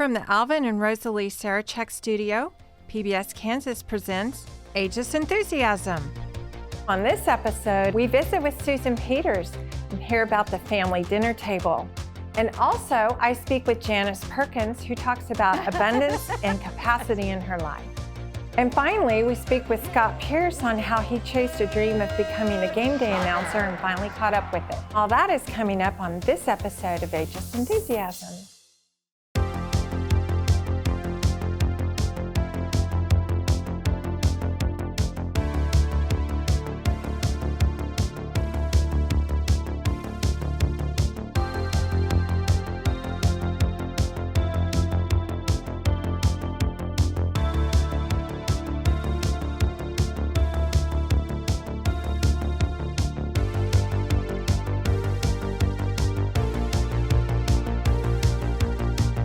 From the Alvin and Rosalie Sarachek studio, PBS Kansas presents Ageless Enthusiasm. On this episode, we visit with Susan Peters and hear about the family dinner table. And also, I speak with Janice Perkins, who talks about abundance and capacity in her life. And finally, we speak with Scot Pierce on how he chased a dream of becoming a game day announcer and finally caught up with it. All that is coming up on this episode of Ageless Enthusiasm.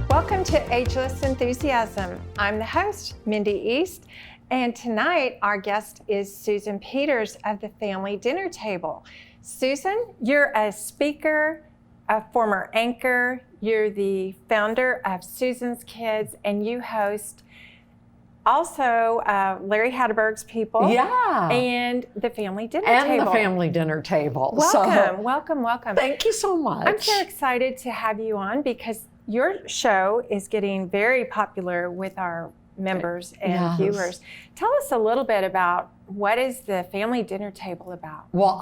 Welcome to Ageless Enthusiasm. I'm the host, Mindy East, and tonight our guest is Susan Peters of the Family Dinner Table. Susan, you're a speaker, a former anchor, you're the founder of Susan's Kids, and you host also Larry Hatterberg's People. Yeah. And the Family Dinner Table. And the Family Dinner Table. Welcome. Thank you so much. I'm so excited to have you on because your show is getting very popular with our members and viewers. Tell us a little bit about what is the Family Dinner Table about? Well,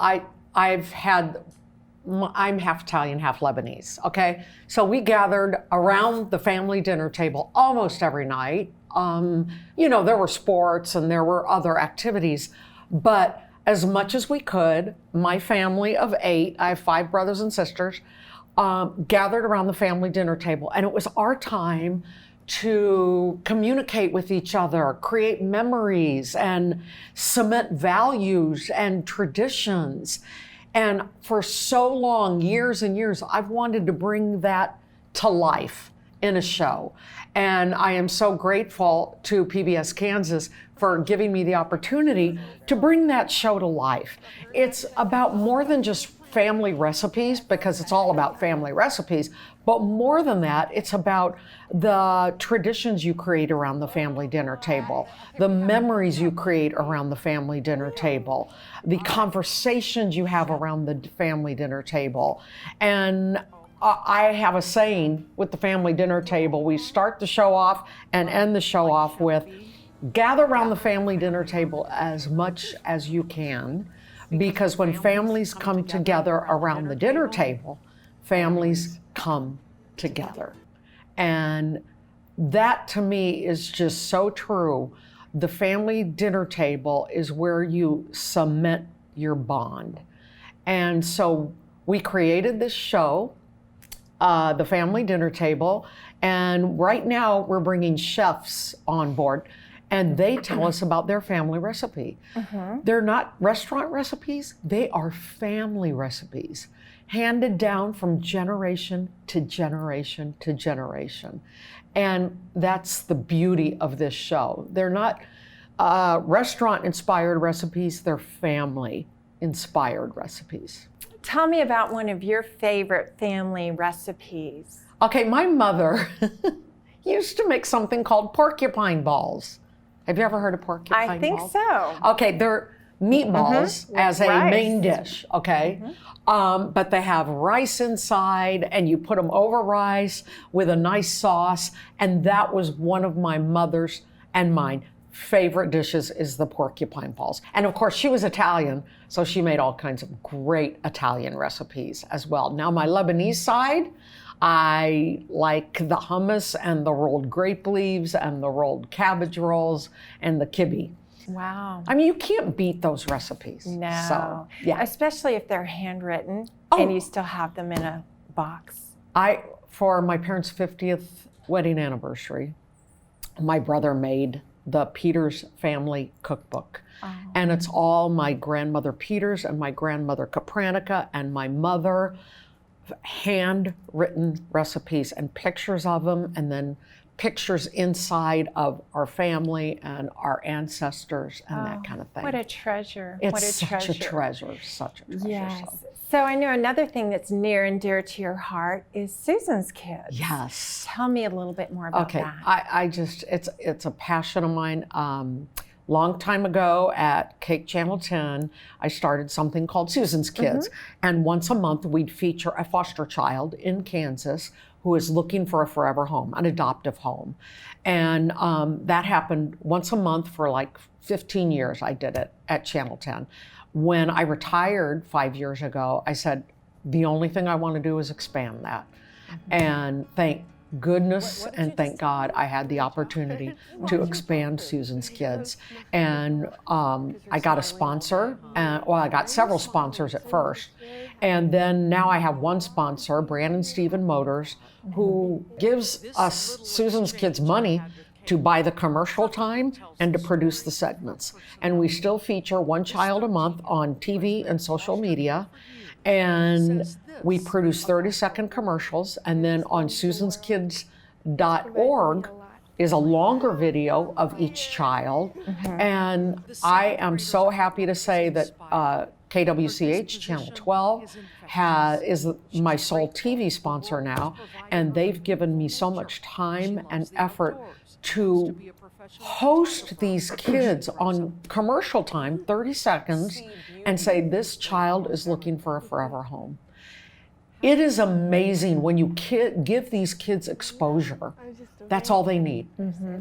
I'm half Italian, half Lebanese, okay? So we gathered around the Family Dinner Table almost every night. There were sports and there were other activities, but as much as we could, my family of 8, I have 5 brothers and sisters, gathered around the family dinner table, and it was our time to communicate with each other, create memories, and cement values and traditions. And for so long, years and years, I've wanted to bring that to life in a show. And I am so grateful to PBS Kansas for giving me the opportunity to bring that show to life. It's about more than just family recipes, because it's all about family recipes, but more than that, it's about the traditions you create around the family dinner table, the memories you create around the family dinner table, the conversations you have around the family dinner table. And I have a saying with the family dinner table: we start the show off and end the show off with, gather around the family dinner table as much as you can, because when families come together around the dinner table, families come together. And that to me is just so true. The family dinner table is where you cement your bond. And so we created this show, the Family Dinner Table, and right now we're bringing chefs on board, and they tell us about their family recipe. They're not restaurant recipes, they are family recipes, handed down from generation to generation to generation. And that's the beauty of this show. They're not restaurant-inspired recipes, they're family-inspired recipes. Tell me about one of your favorite family recipes. Okay, my mother used to make something called porcupine balls. Have you ever heard of porcupine balls? I think so. Okay, they're meatballs as a main dish, okay? But they have rice inside, and you put them over rice with a nice sauce, and that was one of my mother's and mine favorite dishes, is the porcupine balls. And of course, she was Italian, so she made all kinds of great Italian recipes as well. Now, my Lebanese side, I like the hummus and the rolled grape leaves and the rolled cabbage rolls and the kibbeh. Wow. I mean, you can't beat those recipes. No. So, yeah. Especially if they're handwritten and you still have them in a box. For my parents' 50th wedding anniversary, my brother made the Peters family cookbook. And it's all my grandmother Peters and my grandmother Kapranica and my mother. handwritten recipes and pictures of them, and then pictures inside of our family and our ancestors and that kind of thing. What a treasure. It's what a such treasure. a treasure, such a treasure. Yes. So I know another thing that's near and dear to your heart is Susan's Kids. Yes. Tell me a little bit more about that. I just, it's a passion of mine. Long time ago at Cake Channel 10, I started something called Susan's Kids. And once a month, we'd feature a foster child in Kansas who is looking for a forever home, an adoptive home. And that happened once a month for like 15 years. I did it at Channel 10. When I retired 5 years ago, I said, the only thing I want to do is expand that. And thank goodness and thank God I had the opportunity to expand Susan's Kids. And I got a sponsor, I got several sponsors at first. And then now I have one sponsor, Brandon Stephen Motors, who gives us Susan's Kids money to buy the commercial time and to produce the segments. And we still feature one child a month on TV and social media. And we produce 30-second commercials. And then on susanskids.org is a longer video of each child. And I am so happy to say that KWCH Channel 12 is my sole TV sponsor now, and they've given me so much time and effort to host these kids on commercial time, 30 seconds, and say, this child is looking for a forever home. It is amazing when you give these kids exposure. That's all they need.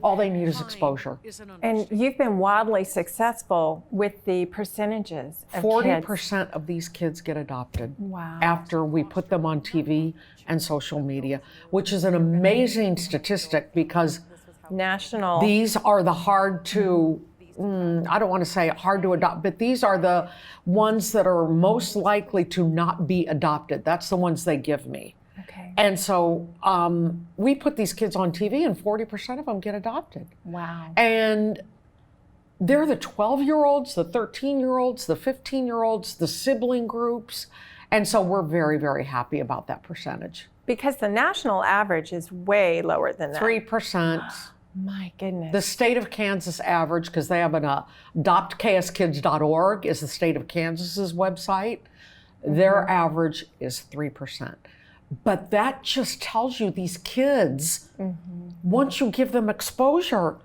All they need is exposure. And you've been wildly successful with the percentages of 40% of these kids get adopted after we put them on TV and social media, which is an amazing statistic because national. These are the hard to, I don't want to say hard to adopt, but these are the ones that are most likely to not be adopted. That's the ones they give me. Okay. And so we put these kids on TV and 40% of them get adopted. Wow. And they're the 12-year-olds, the 13-year-olds, the 15-year-olds, the sibling groups. And so we're very, very happy about that percentage. Because the national average is way lower than that. 3%. My goodness. The state of Kansas average, because they have an adoptkskids.org is the state of Kansas's website. Their average is 3%. But that just tells you these kids, once you give them exposure,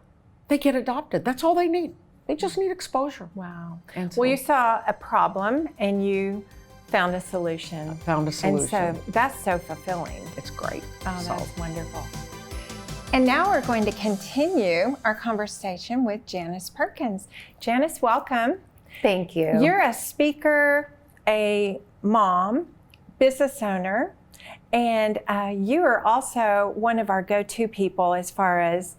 they get adopted. That's all they need. They just need exposure. Wow. And so, well, you saw a problem and you found a solution. Found a solution. And so that's so fulfilling. It's great. Oh, that's wonderful. And now we're going to continue our conversation with Janice Perkins. Janice, welcome. Thank you. You're a speaker, a mom, business owner, and you are also one of our go-to people as far as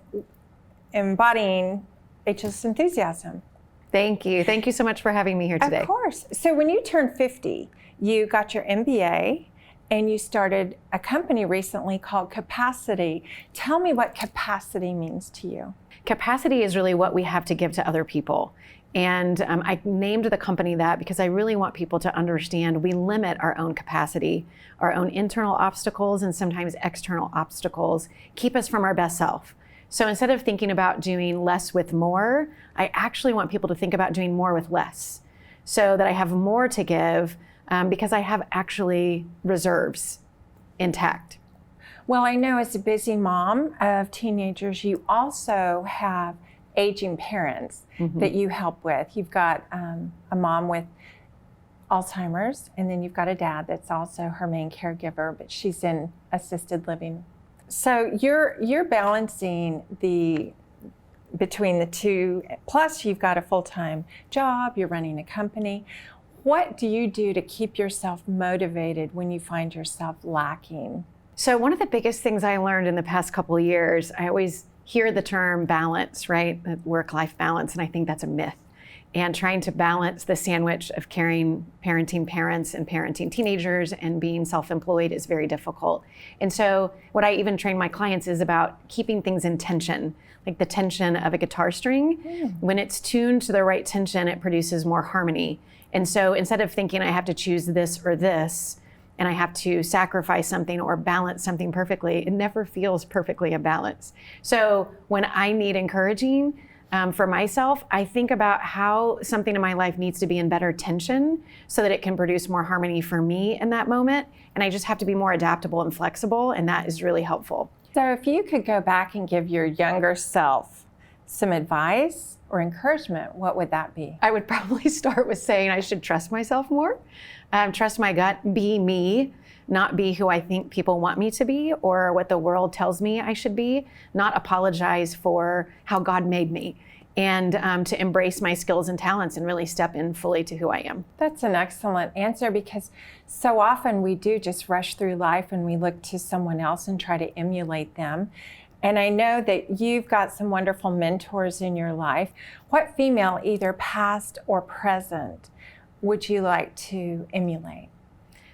embodying Ageless enthusiasm. Thank you. Thank you so much for having me here today. Of course. So when you turned 50, you got your MBA and you started a company recently called Capacity. Tell me what capacity means to you. Capacity is really what we have to give to other people. And I named the company that because I really want people to understand we limit our own capacity, our own internal obstacles and sometimes external obstacles keep us from our best self. So instead of thinking about doing less with more, I actually want people to think about doing more with less so that I have more to give because I have actually reserves intact. Well, I know as a busy mom of teenagers, you also have aging parents that you help with. You've got a mom with Alzheimer's, and then you've got a dad that's also her main caregiver, but she's in assisted living. So you're balancing between the two, plus you've got a full-time job, you're running a company. What do you do to keep yourself motivated when you find yourself lacking? So one of the biggest things I learned in the past couple of years, I always hear the term balance, right? Work-life balance, and I think that's a myth. And trying to balance the sandwich of parenting parents and parenting teenagers and being self-employed is very difficult. And so what I even train my clients is about keeping things in tension, like the tension of a guitar string. When it's tuned to the right tension, it produces more harmony. And so instead of thinking I have to choose this or this, and I have to sacrifice something or balance something perfectly, it never feels perfectly a balance. So when I need encouraging for myself, I think about how something in my life needs to be in better tension so that it can produce more harmony for me in that moment. And I just have to be more adaptable and flexible, and that is really helpful. So if you could go back and give your younger self some advice or encouragement, what would that be? I would probably start with saying I should trust myself more, trust my gut, be me, not be who I think people want me to be or what the world tells me I should be, not apologize for how God made me, and to embrace my skills and talents and really step in fully to who I am. That's an excellent answer, because so often we do just rush through life and we look to someone else and try to emulate them. And I know that you've got some wonderful mentors in your life. What female, either past or present, would you like to emulate?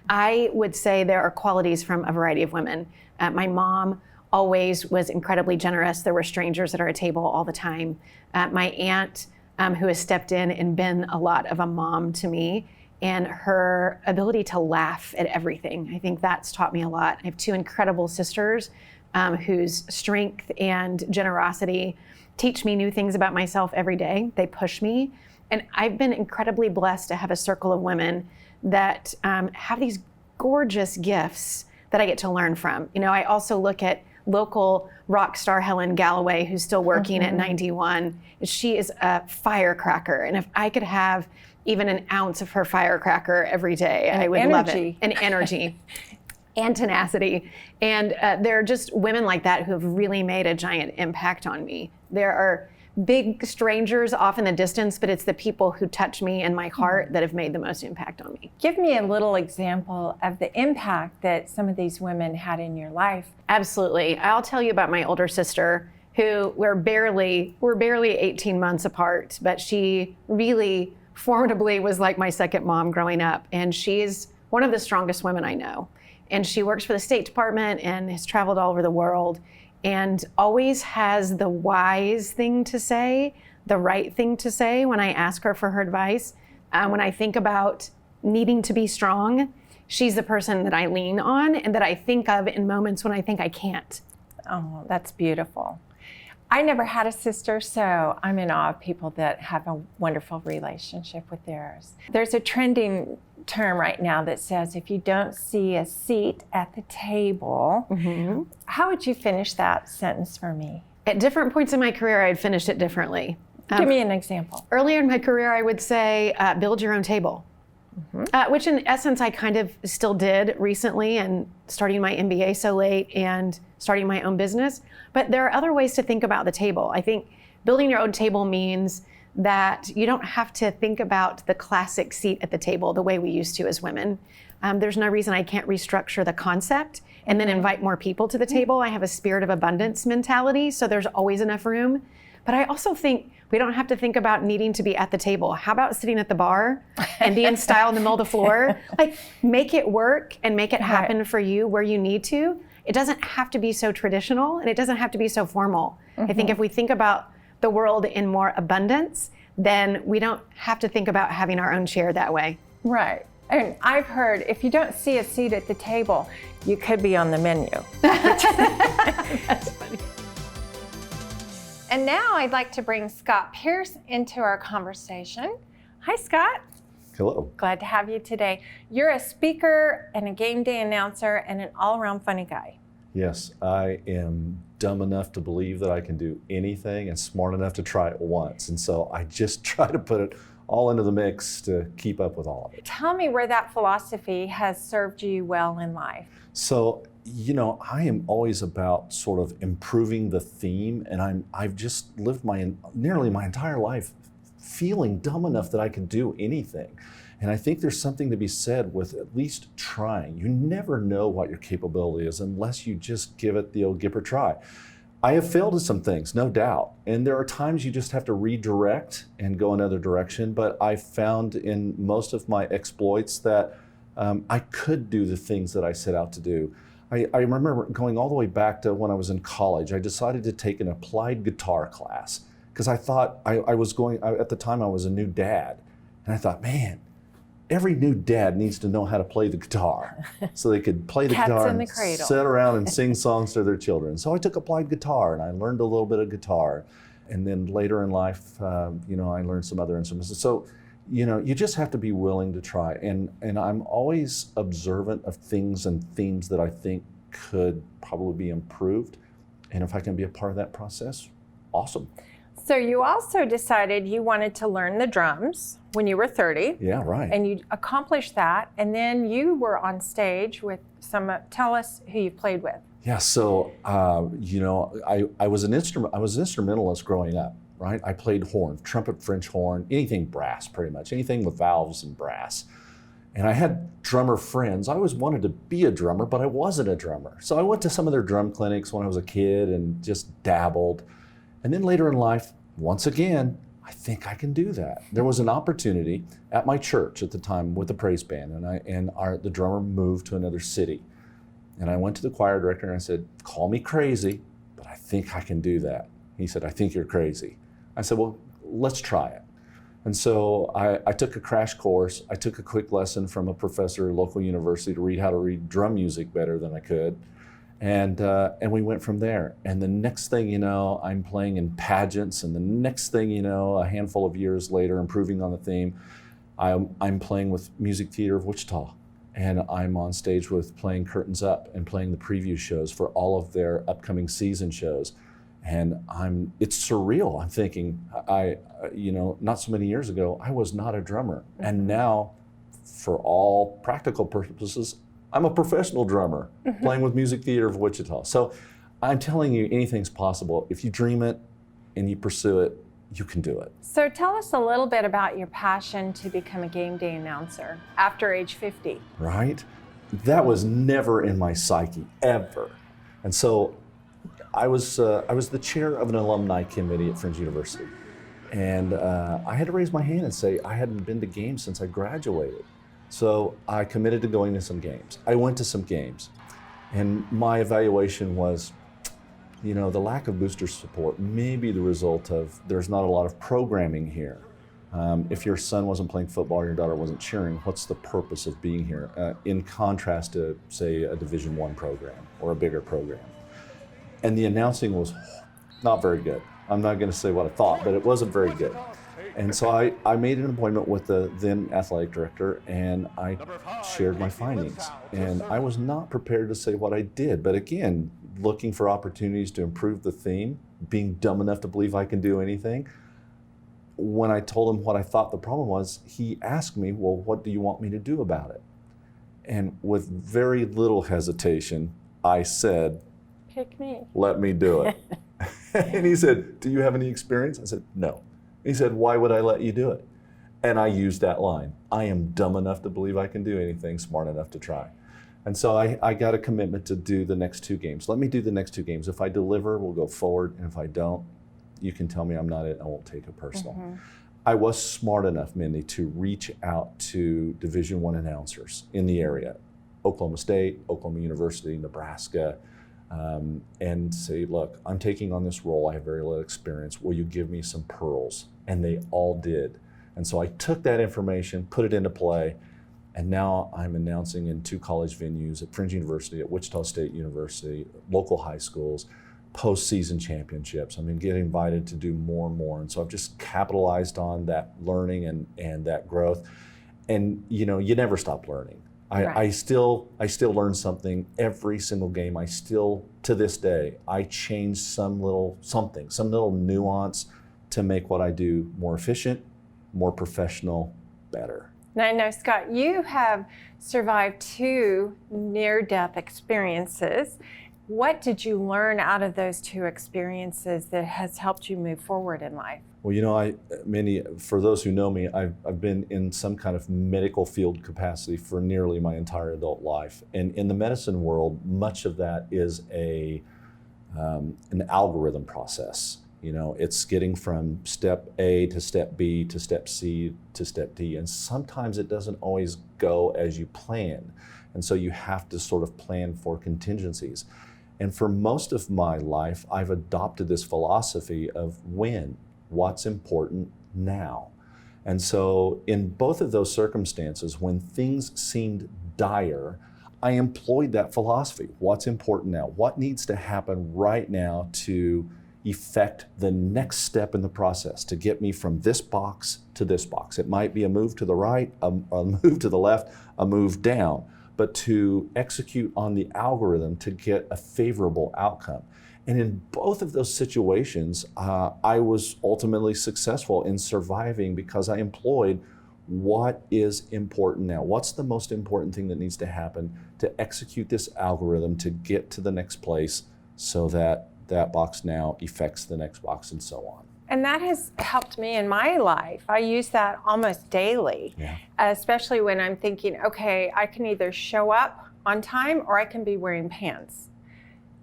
I would say there are qualities from a variety of women. My mom always was incredibly generous. There were strangers at our table all the time. My aunt, who has stepped in and been a lot of a mom to me, and her ability to laugh at everything. I think that's taught me a lot. I have two incredible sisters whose strength and generosity teach me new things about myself every day. They push me. And I've been incredibly blessed to have a circle of women that have these gorgeous gifts that I get to learn from. You know, I also look at local rock star Helen Galloway, who's still working at 91. She is a firecracker. And if I could have even an ounce of her firecracker every day, I would love it. And energy. And tenacity. And there are just women like that who have really made a giant impact on me. There are big strangers off in the distance, but it's the people who touch me and my heart that have made the most impact on me. Give me a little example of the impact that some of these women had in your life. Absolutely. I'll tell you about my older sister, who we're barely 18 months apart, but she really formidably was like my second mom growing up. And she's one of the strongest women I know. And she works for the State Department and has traveled all over the world and always has the wise thing to say, the right thing to say when I ask her for her advice. When I think about needing to be strong, she's the person that I lean on and that I think of in moments when I think I can't. Oh, that's beautiful. I never had a sister, so I'm in awe of people that have a wonderful relationship with theirs. There's a trending term right now that says if you don't see a seat at the table, how would you finish that sentence for me? At different points in my career, I'd finished it differently. Give me an example. Earlier in my career, I would say build your own table, which in essence I kind of still did recently, and starting my MBA so late and starting my own business. But there are other ways to think about the table. I think building your own table means that you don't have to think about the classic seat at the table the way we used to as women. There's no reason I can't restructure the concept and then invite more people to the table. I have a spirit of abundance mentality, so there's always enough room. But I also think we don't have to think about needing to be at the table. How about sitting at the bar and be in style in the middle of the floor? Like, make it work and make it happen for you where you need to. It doesn't have to be so traditional, and it doesn't have to be so formal. I think if we think about the world in more abundance, then we don't have to think about having our own chair that way. Right. And I've heard if you don't see a seat at the table, you could be on the menu. That's funny. And now I'd like to bring Scot Pierce into our conversation. Hi, Scot. Hello. Glad to have you today. You're a speaker and a game day announcer and an all-around funny guy. Yes, I am dumb enough to believe that I can do anything and smart enough to try it once. And so I just try to put it all into the mix to keep up with all of it. Tell me where that philosophy has served you well in life. So, you know, I am always about sort of improving the theme, and I've just lived nearly my entire life feeling dumb enough that I can do anything. And I think there's something to be said with at least trying. You never know what your capability is unless you just give it the old Gipper try. I have failed at some things, no doubt. And there are times you just have to redirect and go another direction. But I found in most of my exploits that I could do the things that I set out to do. I remember going all the way back to when I was in college. I decided to take an applied guitar class because I thought at the time I was a new dad. And I thought, man, every new dad needs to know how to play the guitar so they could play the Cats guitar in the and cradle. sit around and sing songs to their children. So I took applied guitar and I learned a little bit of guitar. And then later in life, I learned some other instruments. So, you just have to be willing to try. And I'm always observant of things and themes that I think could probably be improved. And if I can be a part of that process, awesome. So you also decided you wanted to learn the drums when you were 30. Yeah, right. And you accomplished that. And then you were on stage with tell us who you played with. Yeah, so, I was an instrumentalist growing up, right? I played horn, trumpet, French horn, anything brass pretty much, anything with valves and brass. And I had drummer friends. I always wanted to be a drummer, but I wasn't a drummer. So I went to some of their drum clinics when I was a kid and just dabbled. And then later in life, once again, I think I can do that. There was an opportunity at my church at the time with the praise band, and the drummer moved to another city. And I went to the choir director and I said, call me crazy, but I think I can do that. He said, I think you're crazy. I said, well, let's try it. And so I took a crash course. I took a quick lesson from a professor at a local university to read how to read drum music better than I could. And we went from there. And the next thing you know, I'm playing in pageants. And the next thing you know, a handful of years later, improving on the theme, I'm playing with Music Theater of Wichita. And I'm on stage with playing Curtains Up and playing the preview shows for all of their upcoming season shows. And it's surreal. I'm thinking, not so many years ago, I was not a drummer. And now, for all practical purposes, I'm a professional drummer playing with Music Theater of Wichita. So I'm telling you, anything's possible. If you dream it and you pursue it, you can do it. So tell us a little bit about your passion to become a game day announcer after age 50. Right? That was never in my psyche, ever. And so I was the chair of an alumni committee at Fringe University. And I had to raise my hand and say I hadn't been to games since I graduated. So I committed to going to some games. I went to some games. And my evaluation was, the lack of booster support may be the result of there's not a lot of programming here. If your son wasn't playing football or your daughter wasn't cheering, what's the purpose of being here? In contrast to, say, a Division I program or a bigger program. And the announcing was not very good. I'm not going to say what I thought, but it wasn't very good. And so I made an appointment with the then athletic director, and I shared my findings. And I was not prepared to say what I did, but again, looking for opportunities to improve the theme, being dumb enough to believe I can do anything. When I told him what I thought the problem was, he asked me, well, what do you want me to do about it? And with very little hesitation, I said, Pick me. let me do it. And he said, do you have any experience? I said, no. He said, why would I let you do it? And I used that line. I am dumb enough to believe I can do anything, smart enough to try. And so I got a commitment to do the next 2 games. Let me do the next 2 games. If I deliver, we'll go forward. And if I don't, you can tell me I'm not it. I won't take it personal. I was smart enough, Mindy, to reach out to Division I announcers in the area, Oklahoma State, Oklahoma University, Nebraska, and say, look, I'm taking on this role. I have very little experience. Will you give me some pearls? And they all did. And so I took that information, put it into play, and now I'm announcing in 2 college venues at Fringe University, at Wichita State University, local high schools, postseason championships. I mean, getting invited to do more and more. And so I've just capitalized on that learning and that growth. And you never stop learning. Right. I still learn something every single game. I still, to this day, I change some little nuance to make what I do more efficient, more professional, better. Now I know, Scott, you have survived 2 near-death experiences. What did you learn out of those 2 experiences that has helped you move forward in life? Well, Mindy, for those who know me, I've been in some kind of medical field capacity for nearly my entire adult life. And in the medicine world, much of that is an algorithm process. It's getting from step A to step B to step C to step D. And sometimes it doesn't always go as you plan. And so you have to sort of plan for contingencies. And for most of my life, I've adopted this philosophy of what's important now. And so in both of those circumstances, when things seemed dire, I employed that philosophy. What's important now? What needs to happen right now to effect the next step in the process to get me from this box to this box? It might be a move to the right, a move to the left, a move down, but to execute on the algorithm to get a favorable outcome. And in both of those situations, I was ultimately successful in surviving because I employed what is important now. What's the most important thing that needs to happen to execute this algorithm to get to the next place so that that box now affects the next box and so on. And that has helped me in my life. I use that almost daily, especially when I'm thinking, okay, I can either show up on time or I can be wearing pants.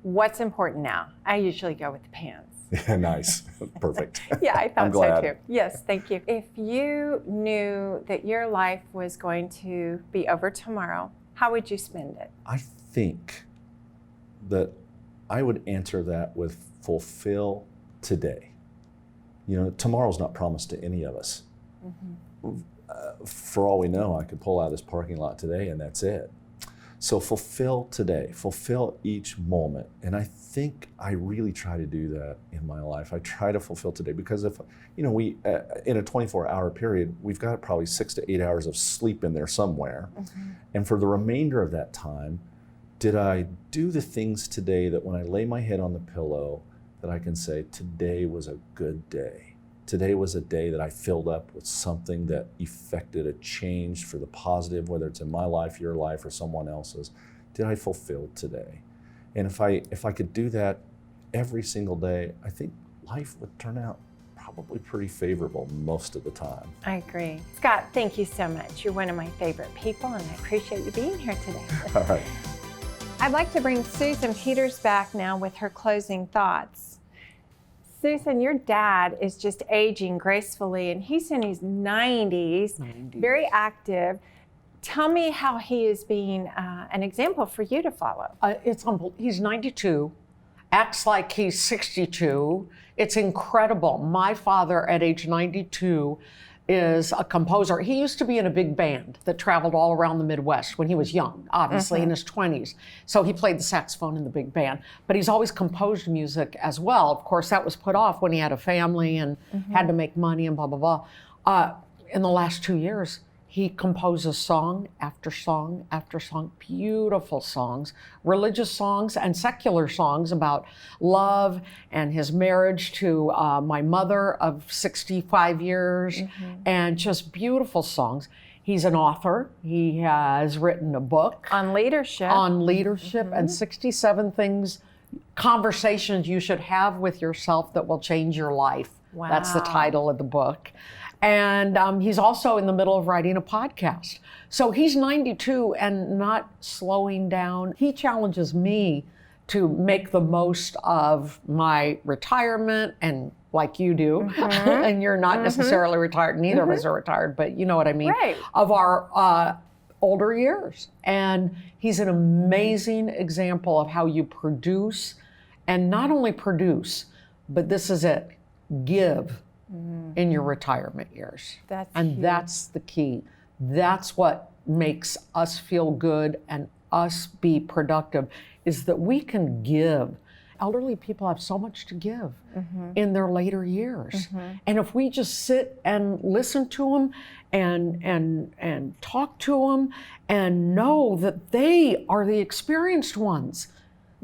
What's important now? I usually go with the pants. Yeah, nice. Perfect. Yeah, I thought I'm glad. so too. Yes, thank you. If you knew that your life was going to be over tomorrow, how would you spend it? I think that I would answer that with fulfill today. You know, tomorrow's not promised to any of us. For all we know, I could pull out of this parking lot today and that's it. So fulfill today, fulfill each moment. And I think I really try to do that in my life. I try to fulfill today because if, you know, we, in a 24-hour period, we've got probably 6 to 8 hours of sleep in there somewhere. And for the remainder of that time, did I do the things today that when I lay my head on the pillow, that I can say, today was a good day. Today was a day that I filled up with something that effected a change for the positive, whether it's in my life, your life, or someone else's. Did I fulfill today? And if I could do that every single day, I think life would turn out probably pretty favorable most of the time. I agree. Scott, thank you so much. You're one of my favorite people, and I appreciate you being here today. All right. I'd like to bring Susan Peters back now with her closing thoughts. Susan, your dad is just aging gracefully, and he's in his 90s, very active. Tell me how he is being an example for you to follow. It's humble. He's 92, acts like he's 62. It's incredible. My father at age 92 is a composer. He used to be in a big band that traveled all around the Midwest when he was young, obviously in his 20s. So he played the saxophone in the big band, but he's always composed music as well. Of course, that was put off when he had a family and had to make money and blah, blah, blah. In the last 2 years, he composes song after song after song, beautiful songs, religious songs and secular songs about love and his marriage to my mother of 65 years, and just beautiful songs. He's an author. He has written a book On leadership. And 67 things, conversations you should have with yourself that will change your life. Wow. That's the title of the book. And he's also in the middle of writing a podcast. So he's 92 and not slowing down. He challenges me to make the most of my retirement, and like you do, and you're not necessarily retired, neither of us are retired, but you know what I mean, of our older years. And he's an amazing example of how you produce, and not only produce, but this is it, give in your retirement years. That's the key. That's what makes us feel good and us be productive, is that we can give. Elderly people have so much to give in their later years. And if we just sit and listen to them and talk to them and know that they are the experienced ones,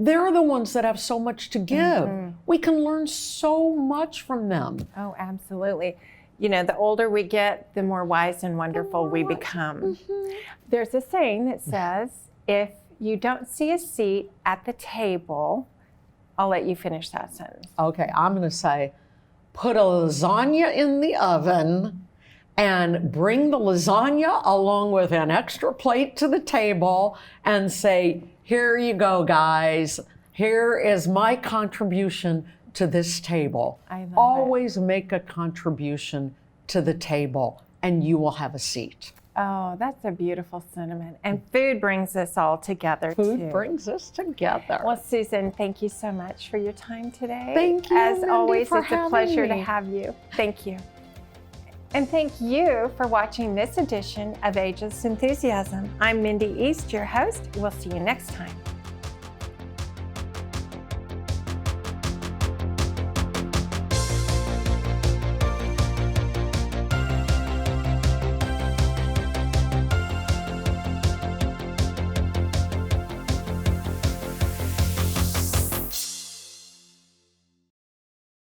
they're the ones that have so much to give. We can learn so much from them. Oh, absolutely. You know, the older we get, the more wise and wonderful we become. There's a saying that says, if you don't see a seat at the table, I'll let you finish that sentence. Okay, I'm gonna say, put a lasagna in the oven and bring the lasagna along with an extra plate to the table and say, here you go, guys. Here is my contribution to this table. I love Always make a contribution to the table and you will have a seat. Oh, that's a beautiful sentiment. And food brings us all together, Food brings us together. Well, Susan, thank you so much for your time today. Thank you, As Mindy, always, for it's a pleasure having to me. have you. Thank you. And thank you for watching this edition of Ageless Enthusiasm. I'm Mindy East, your host. We'll see you next time.